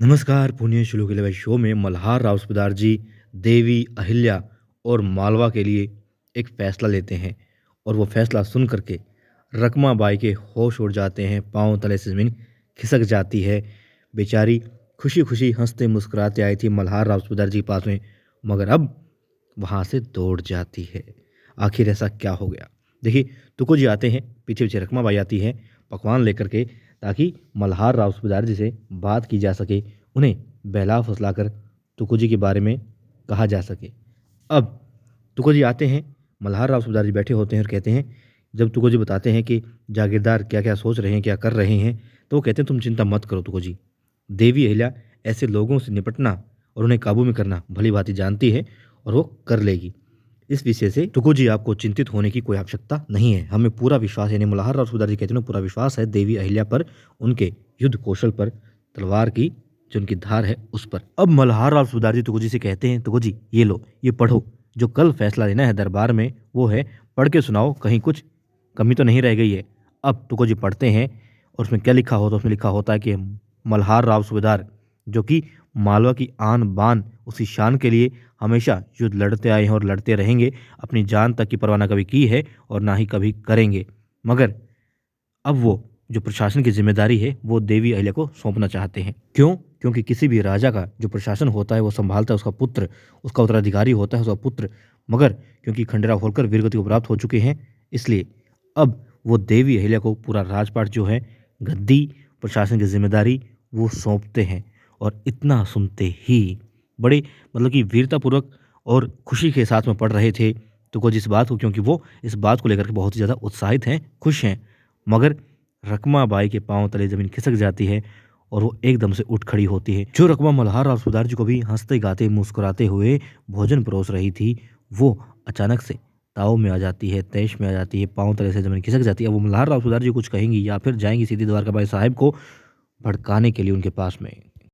नमस्कार, पुण्य श्लोक के लिए शो में मल्हार राव सुबेदार जी देवी अहिल्या और मालवा के लिए एक फैसला लेते हैं और वो फैसला सुन करके रकमा बाई के होश उड़ जाते हैं, पाँव तले से ज़मीन खिसक जाती है। बेचारी खुशी-खुशी हँसते मुस्कुराते आई थी मल्हार राव सुबेदार जी के पास में, मगर अब वहाँ से दौड़ जाती है। आखिर ऐसा क्या हो गया? देखिए, तुको जी आते हैं, पीछे-पीछे रकमा बाई आती है पकवान लेकर के, ताकि मल्हार राव सूबेदार जी से बात की जा सके, उन्हें बहला-फुसलाकर तुको जी के बारे में कहा जा सके। अब तुको जी आते हैं, मल्हार राव सूबेदार जी बैठे होते हैं और कहते हैं, जब तुको जी बताते हैं कि जागीरदार क्या-क्या सोच रहे हैं, क्या कर रहे हैं, तो वो कहते हैं तुम चिंता मत करो तुको जी। देवी अहिल्या ऐसे लोगों से निपटना और उन्हें काबू में करना भली-भाँति जानती है और वो कर लेगी। इस विषय से तुको जी आपको चिंतित होने की कोई आवश्यकता नहीं है। हमें पूरा विश्वास, यानी मल्हार राव सूबेदार जी कहते हैं, पूरा विश्वास है देवी अहिल्या पर, उनके युद्ध कौशल पर, तलवार की जो उनकी धार है उस पर। अब मल्हार राव सूबेदार जी तुको जी से कहते हैं, तुको जी ये लो, ये पढ़ो, जो कल फैसला लेना है दरबार में वो है, पढ़ के सुनाओ, कहीं कुछ कमी तो नहीं रह गई है। अब तुको जी पढ़ते हैं और उसमें क्या लिखा होता है? उसमें लिखा होता है कि मल्हार राव सूबेदार, जो कि मालवा की आन बान, उसी शान के लिए हमेशा युद्ध लड़ते आए हैं और लड़ते रहेंगे, अपनी जान तक की परवाह ना कभी की है और ना ही कभी करेंगे, मगर अब वो जो प्रशासन की जिम्मेदारी है वो देवी अहिल्या को सौंपना चाहते हैं। क्यों? क्योंकि किसी भी राजा का जो प्रशासन होता है वो संभालता है उसका पुत्र, उसका उत्तराधिकारी होता है उसका पुत्र, मगर क्योंकि खंडेराव होलकर वीरगति को प्राप्त हो चुके हैं, इसलिए अब वो देवी अहिल्या को पूरा राजपाट जो है, गद्दी, प्रशासन की जिम्मेदारी वो सौंपते हैं। और इतना सुनते ही बड़े मतलब कि वीरतापूर्वक और खुशी के साथ में पढ़ रहे थे तुको जी इस बात को, क्योंकि वो इस बात को लेकर के बहुत ही ज़्यादा उत्साहित हैं, खुश हैं, मगर रकमा बाई के पाँव तले ज़मीन खिसक जाती है और वो एकदम से उठ खड़ी होती है। जो रकमा मल्हार राव सूबेदार जी को भी हँसते-गाते, मुस्कुराते हुए भोजन परोस रही थी, वो अचानक से ताव में आ जाती है, तैश में आ जाती है, पाँव तले से ज़मीन खिसक जाती है। अब वो मल्हार राव सूबेदार जी कुछ कहेंगी या फिर जाएँगी सीधे द्वारका बाई साहब को भड़काने के लिए उनके पास में।